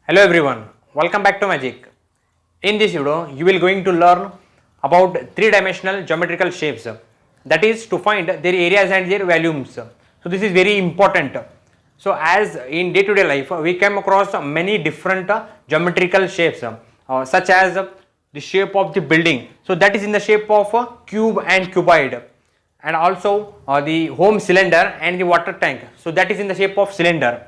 Hello everyone, welcome back to Magic. In this video, you will going to learn about three-dimensional geometrical shapes. That is to find their areas and their volumes. So this is very important. So as in day-to-day life, we come across many different geometrical shapes, such as the shape of the building. So that is in the shape of cube and cuboid, and also the home cylinder and the water tank. So that is in the shape of cylinder,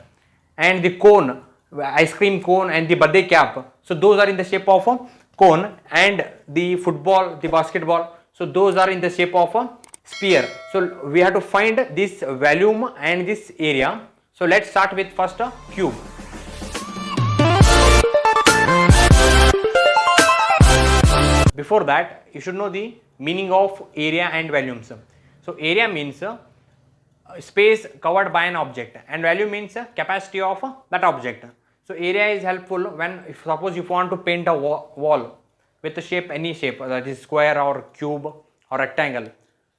and the cone, ice cream cone and the birthday cap, so those are in the shape of a cone, and the football, the basketball, so those are in the shape of a sphere. So we have to find this volume and this area. So let's start with first a cube. Before that, you should know the meaning of area and volumes. So area means space covered by an object, and value means capacity of that object. So area is helpful when, if suppose you want to paint a wall with a shape, any shape, that is square or cube or rectangle.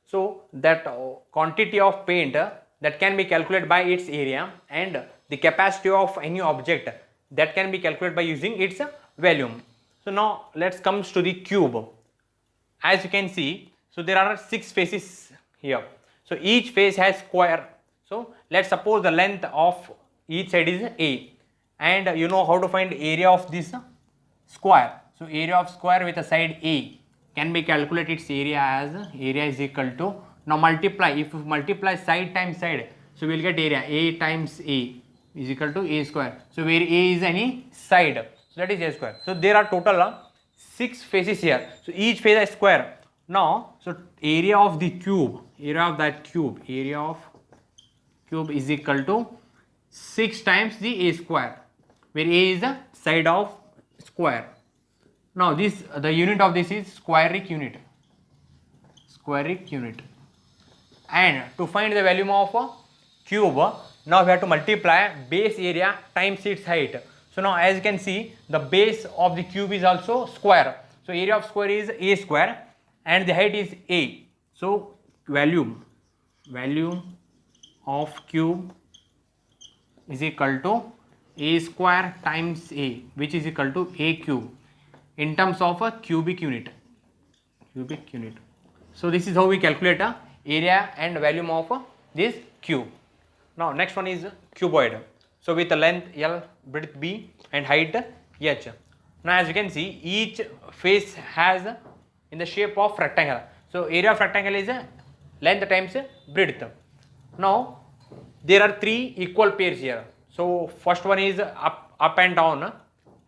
So that quantity of paint that can be calculated by its area, and the capacity of any object that can be calculated by using its volume. So now let's come to the cube. As you can see, so there are 6 faces here. So each face has square. So let's suppose the length of each side is A, and you know how to find area of this square. So area of square with a side A can be calculated its area as area is equal to, now multiply, if you multiply side times side, so we will get area A times A is equal to A square. So where A is any side, so that is A square. So there are total 6 faces here. So each face is square. Now, so area of the cube, area of that cube, area of cube is equal to 6 times the A square, where A is the side of square. Now this, the unit of this is squaric unit, squaric unit. And to find the volume of a cube, now we have to multiply base area times its height. So now as you can see, the base of the cube is also square. So area of square is A square and the height is A. So volume of cube is equal to A square times A, which is equal to A cube in terms of a cubic unit. So this is how we calculate a area and volume of this cube. Now next one is cuboid. So with a length L, breadth B and height H. Now as you can see, each face has in the shape of rectangle. So area of rectangle is length times breadth. Now there are 3 equal pairs here. So first one is up and down,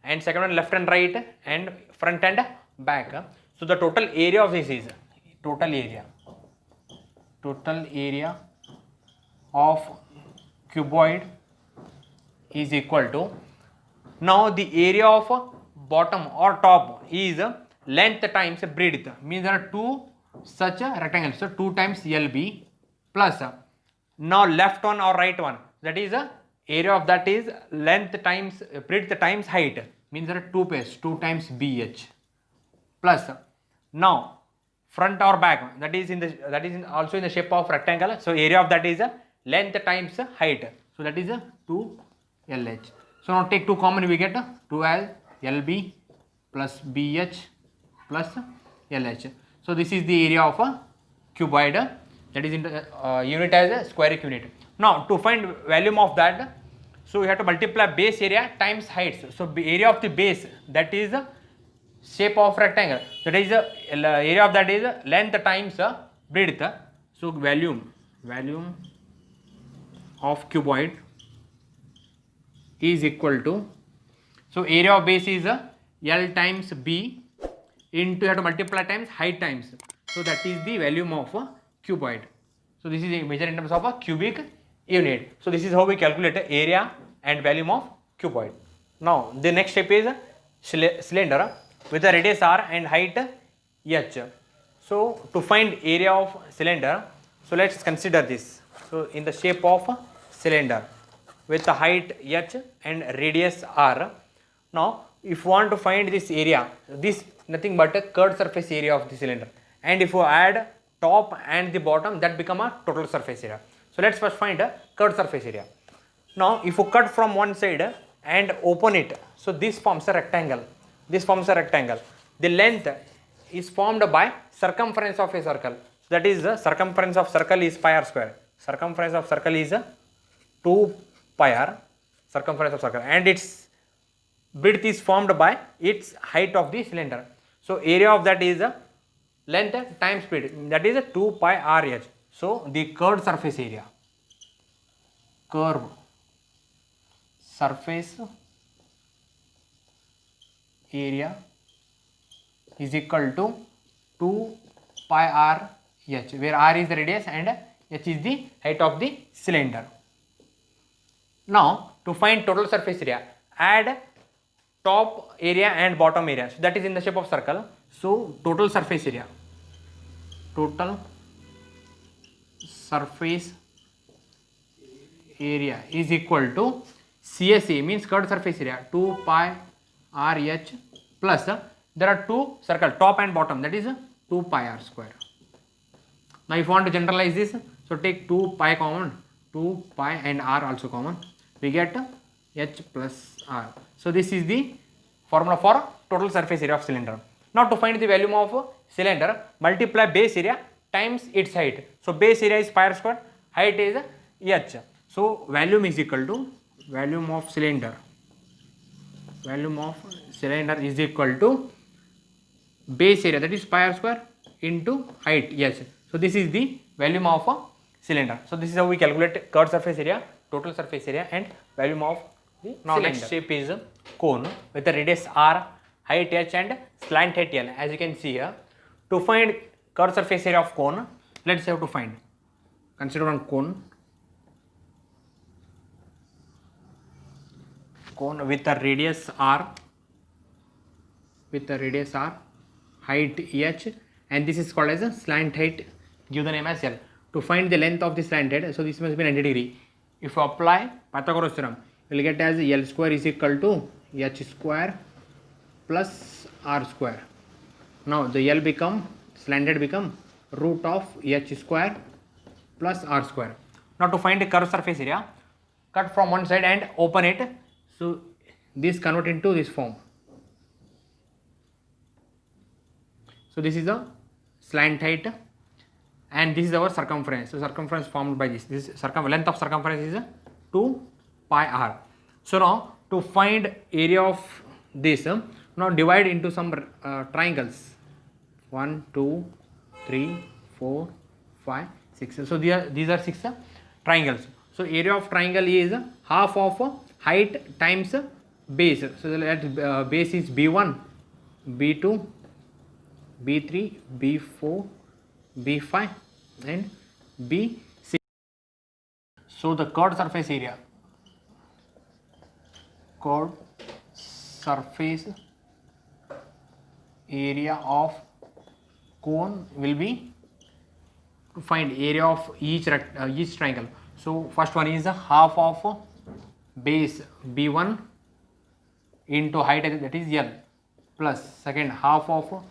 and second one left and right, and front and back. So the total area of this is total area of cuboid is equal to, now the area of bottom or top is length times breadth, means there are 2 such rectangles, so 2 times LB plus, now left one or right one, that is area of that is length times breadth times height, means there are 2 pairs, 2 times BH plus, now front or back, that is also in the shape of rectangle, so area of that is length times height, so that is 2 LH. So now take 2 common, we get 2L LB plus BH plus LH. So this is the area of a cuboid, that is in the unit as a squaric unit. Now to find volume of that, so we have to multiply base area times height. So area of the base, that is shape of rectangle, so that is area of that is length times breadth. So volume of cuboid is equal to, so area of base is L times B into, you have to multiply times height times, so that is the volume of a cuboid. So this is measured in terms of a cubic unit. So this is how we calculate the area and volume of cuboid. Now the next step is cylinder with a radius R and height H. So to find area of cylinder, so let's consider this. So in the shape of cylinder with the height H and radius R. Now if you want to find this area, this nothing but a curved surface area of the cylinder, and if you add top and the bottom, that become a total surface area. So let's first find a curved surface area. Now if you cut from one side, and open it. So this forms a rectangle. This forms a rectangle. The length is formed by circumference of a circle. That is the circumference of circle is pi r square. Circumference of circle is 2 pi r, circumference of circle, and its width is formed by its height of the cylinder. So area of that is length times width, that is 2 pi r h. So the curved surface area, curved surface area is equal to 2 pi r h, where r is the radius and h is the height of the cylinder. Now to find total surface area, add top area and bottom area. So that is in the shape of circle. So total surface area, total surface area is equal to CSA, means curved surface area, 2 pi r h plus there are two circles, top and bottom, that is 2 pi r square. Now if you want to generalize this, so take 2 pi common, 2 pi and r also common, we get h plus r. So this is the formula for total surface area of cylinder. Now to find the volume of cylinder, multiply base area times its height. So base area is pi r square, height is h. So volume is equal to volume of cylinder. Volume of cylinder is equal to base area, that is pi r square, into height h. So this is the volume of a cylinder. So this is how we calculate curved surface area, total surface area, and volume of the cylinder. Next shape is cone with the radius r, height h, and slant height l. As you can see here, to find curved surface area of cone, let's have to find. Consider one cone. Cone with a radius r, height h, and this is called as a slant height. Give the name as L. To find the length of the slant height, so this must be 90 degree. If you apply Pythagoras theorem, you will get as L square is equal to h square plus r square. Now the L become, slant height become root of h square plus r square. Now to find the curved surface area, cut from one side and open it. So this convert into this form. So this is the slant height and this is our circumference. So circumference formed by this. This length of circumference is 2 pi r. So now to find area of this, now divide into some triangles. 1, 2, 3, 4, 5, 6. So these are 6 triangles. So area of triangle is half of height times base. So that base is b1, b2, b3, b4, b5 and b6. So the curved surface area, curved surface area of cone will be, to find area of each triangle. So first one is half of base b1 into height, that is L, plus second half of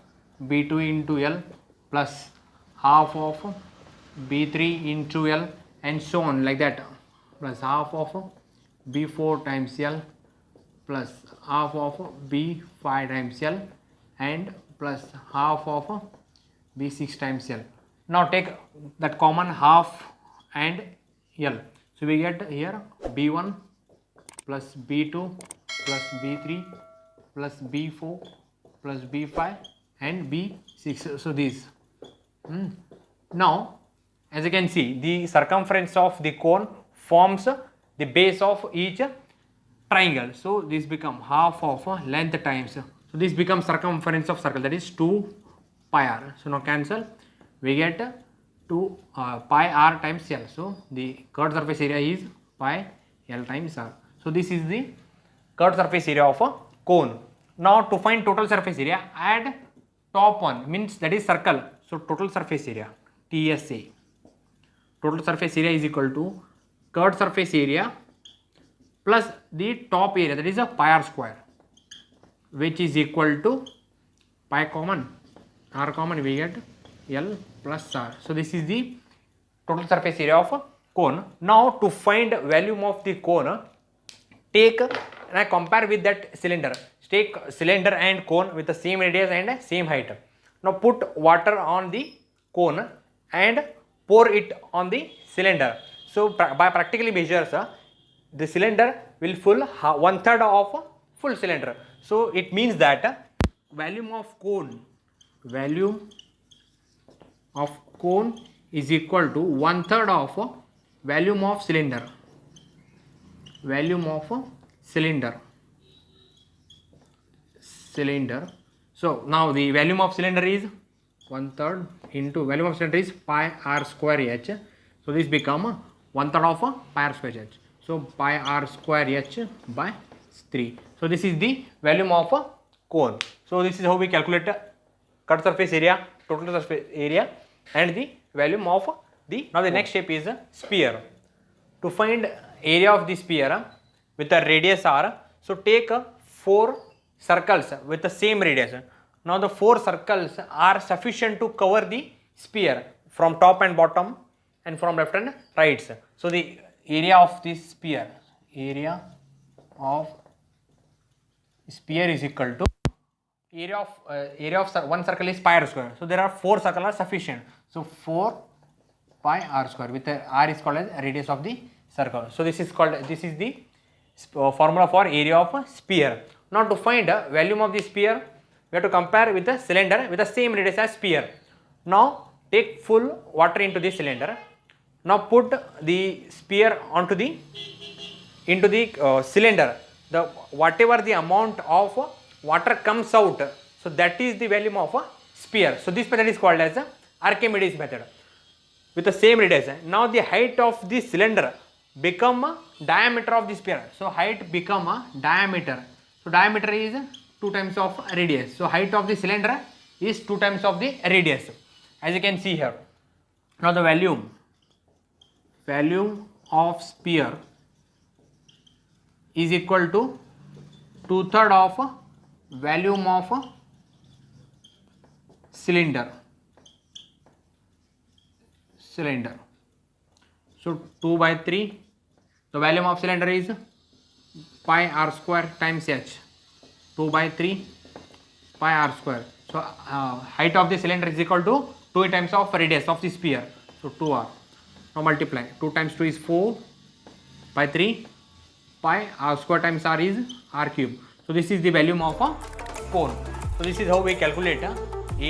b2 into L plus half of b3 into L and so on like that, plus half of b4 times L plus half of b5 times L and plus half of b6 times L. Now take that common half and L. So we get here b1 plus b2 plus b3 plus b4 plus b5 and b6. So these. Now as you can see, the circumference of the cone forms the base of each triangle. So this become half of length times. So this becomes circumference of circle, that is 2 pi r. So now cancel, we get 2 pi r times L. So the curved surface area is pi L times r. So this is the curved surface area of a cone. Now to find total surface area, add top one, means that is circle. So total surface area, TSA, total surface area is equal to curved surface area plus the top area, that is a pi r square, which is equal to pi common, r common, we get L plus r. So this is the total surface area of a cone. Now to find volume of the cone, take and I compare with that cylinder. Take cylinder and cone with the same radius and same height. Now put water on the cone and pour it on the cylinder. So by practically measures, the cylinder will fill 1/3 of a full cylinder. So it means that volume of cone is equal to 1/3 of volume of cylinder. Volume of cylinder. So now the volume of cylinder is 1/3 into volume of cylinder is pi r square h. So this become 1/3 of pi r square h. So pi r square h by 3. So this is the volume of a cone. So this is how we calculate cut surface area, total surface area, and the volume of the. Now the next step is sphere. To find area of the sphere with a radius r, so take 4 circles with the same radius. Now the 4 circles are sufficient to cover the sphere from top and bottom and from left and right. So the area of this sphere, area of sphere is equal to area of one circle is pi r square. So there are 4 circles are sufficient. So 4 pi r square with r is called as radius of the circle. So this is the formula for area of a sphere. Now to find volume of the sphere, we have to compare with the cylinder with the same radius as sphere. Now take full water into the cylinder. Now put the sphere into the cylinder. Whatever the amount of water comes out, so that is the volume of a sphere. So this method is called as Archimedes method with the same radius. Now the height of the cylinder become diameter of the sphere. So height become a diameter. So diameter is 2 times of radius. So height of the cylinder is 2 times of the radius, as you can see here. Now the volume of sphere is equal to 2/3 of volume of cylinder. So 2/3. The volume of cylinder is pi r square times h. 2/3 pi r square. So height of the cylinder is equal to 2 times of radius of the sphere. So 2r. Now multiply. 2 times 2 is 4/3 pi r square times r is r cube. So this is the volume of a cone. So this is how we calculate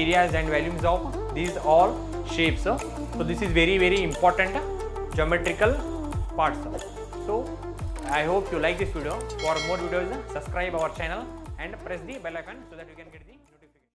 areas and volumes of these all shapes. So this is very, very important geometrical parts. So I hope you like this video. For more videos, subscribe our channel and press the bell icon so that you can get the